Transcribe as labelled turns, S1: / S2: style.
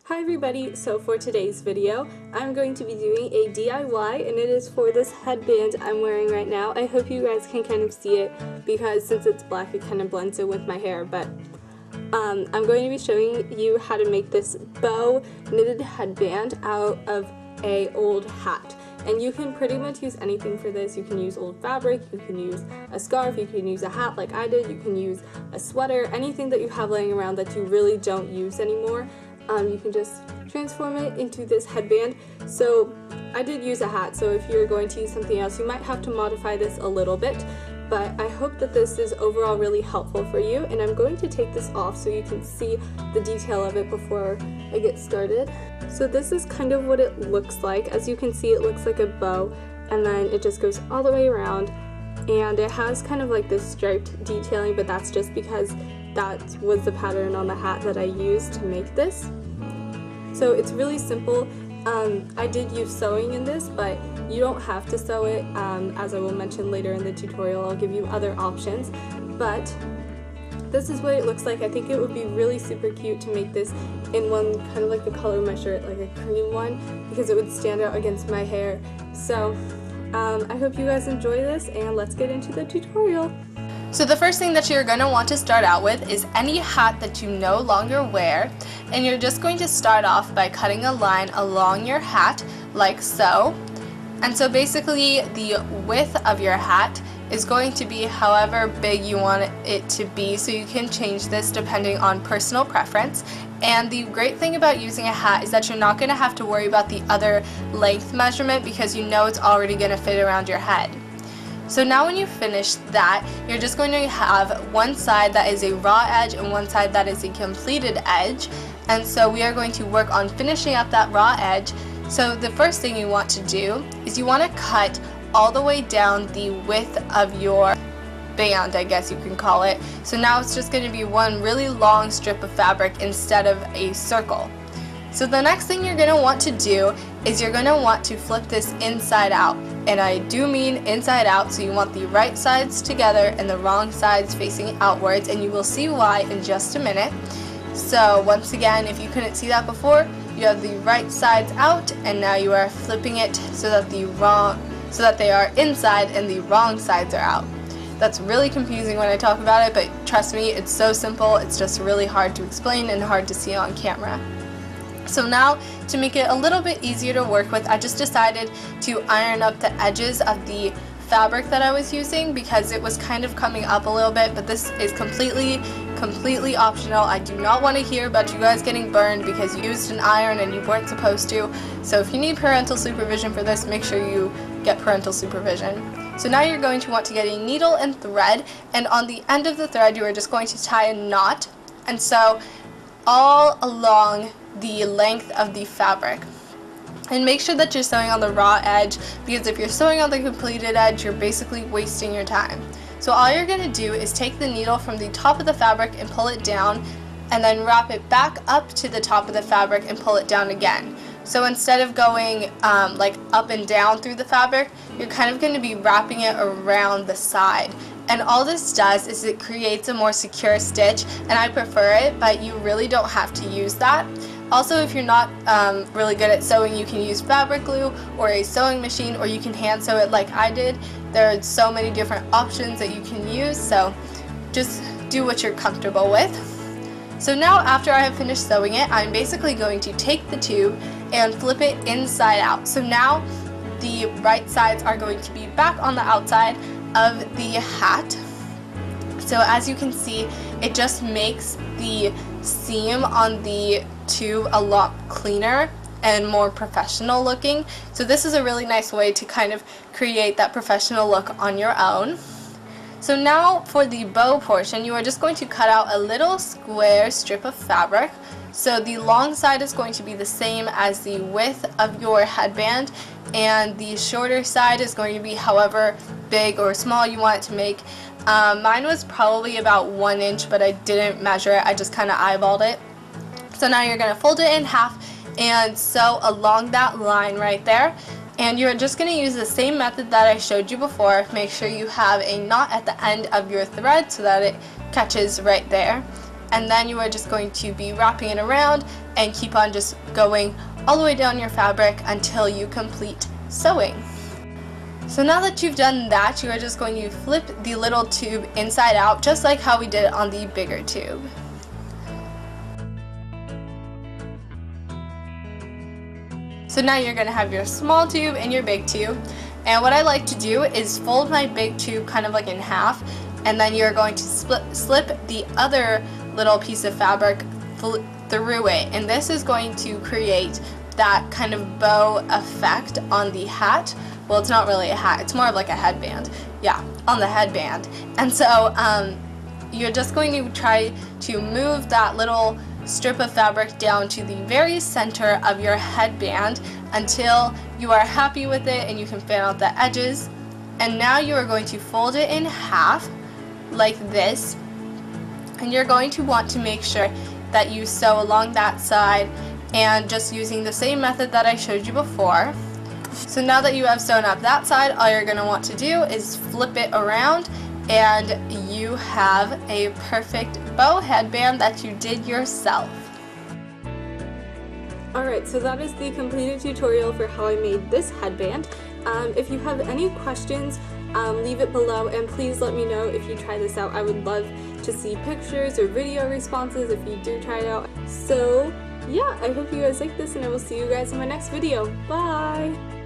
S1: Hi everybody, so for today's video, I'm going to be doing a DIY and it is for this headband I'm wearing right now. I hope you guys can kind of see it because since it's black it kind of blends in with my hair, but I'm going to be showing you how to make this bow knitted headband out of a old hat. And you can pretty much use anything for this. You can use old fabric, you can use a scarf, you can use a hat like I did, you can use a sweater, anything that you have laying around that you really don't use anymore. You can just transform it into this headband. So I did use a hat, so if you're going to use something else, you might have to modify this a little bit, but I hope that this is overall really helpful for you. And I'm going to take this off so you can see the detail of it before I get started. So this is kind of what it looks like. As you can see, it looks like a bow, and then it just goes all the way around, and it has kind of like this striped detailing, but that's just because that was the pattern on the hat that I used to make this. So it's really simple. I did use sewing in this, but you don't have to sew it. As I will mention later in the tutorial, I'll give you other options. But this is what it looks like. I think it would be really super cute to make this in one kind of like the color of my shirt, like a cream one, because it would stand out against my hair. So I hope you guys enjoy this, and let's get into the tutorial.
S2: So the first thing that you're going to want to start out with is any hat that you no longer wear, and you're just going to start off by cutting a line along your hat like so. And so basically the width of your hat is going to be however big you want it to be, so you can change this depending on personal preference. And the great thing about using a hat is that you're not going to have to worry about the other length measurement because you know it's already going to fit around your head. So now when you finish that, you're just going to have one side that is a raw edge and one side that is a completed edge. And so we are going to work on finishing up that raw edge. So the first thing you want to do is you want to cut all the way down the width of your band, I guess you can call it. So now it's just going to be one really long strip of fabric instead of a circle. So the next thing you're going to want to do is you're going to want to flip this inside out. And I do mean inside out, so you want the right sides together and the wrong sides facing outwards, and you will see why in just a minute. So once again, if you couldn't see that before, you have the right sides out, and now you are flipping it so that they are inside and the wrong sides are out. That's really confusing when I talk about it, but trust me, it's so simple. It's just really hard to explain and hard to see on camera. So now, to make it a little bit easier to work with, I just decided to iron up the edges of the fabric that I was using because it was kind of coming up a little bit, but this is completely optional. I do not want to hear about you guys getting burned because you used an iron and you weren't supposed to. So if you need parental supervision for this, make sure you get parental supervision. So now you're going to want to get a needle and thread, and on the end of the thread you are just going to tie a knot, and so all along the length of the fabric. And make sure that you're sewing on the raw edge, because if you're sewing on the completed edge, you're basically wasting your time. So all you're going to do is take the needle from the top of the fabric and pull it down, and then wrap it back up to the top of the fabric and pull it down again. So instead of going like up and down through the fabric, you're kind of going to be wrapping it around the side. And all this does is it creates a more secure stitch, and I prefer it, but you really don't have to use that. Also, if you're not really good at sewing, you can use fabric glue or a sewing machine, or you can hand sew it like I did. There are so many different options that you can use, so just do what you're comfortable with. So now after I have finished sewing it, I'm basically going to take the tube and flip it inside out. So now the right sides are going to be back on the outside of the hat. So as you can see, it just makes the seam on the tube a lot cleaner and more professional looking. So this is a really nice way to kind of create that professional look on your own. So now for the bow portion, you are just going to cut out a little square strip of fabric. So the long side is going to be the same as the width of your headband, and the shorter side is going to be however big or small you want it to make. Mine was probably about 1 inch, but I didn't measure it, I just kind of eyeballed it. So now you're going to fold it in half and sew along that line right there. And you're just going to use the same method that I showed you before. Make sure you have a knot at the end of your thread so that it catches right there. And then you are just going to be wrapping it around and keep on just going all the way down your fabric until you complete sewing. So now that you've done that, you are just going to flip the little tube inside out, just like how we did it on the bigger tube. So now you're going to have your small tube and your big tube. And what I like to do is fold my big tube kind of like in half, and then you're going to slip the other little piece of fabric through it. And this is going to create that kind of bow effect on the hat. Well, it's not really a hat, it's more of like a headband. Yeah, on the headband. And so you're just going to try to move that little strip of fabric down to the very center of your headband until you are happy with it and you can fan out the edges. And now you are going to fold it in half like this, and you're going to want to make sure that you sew along that side, and just using the same method that I showed you before. So now that you have sewn up that side, all you're going to want to do is flip it around, and you have a perfect bow headband that you did yourself.
S1: Alright, so that is the completed tutorial for how I made this headband. If you have any questions, leave it below, and please let me know if you try this out. I would love to see pictures or video responses if you do try it out. So yeah, I hope you guys like this, and I will see you guys in my next video. Bye!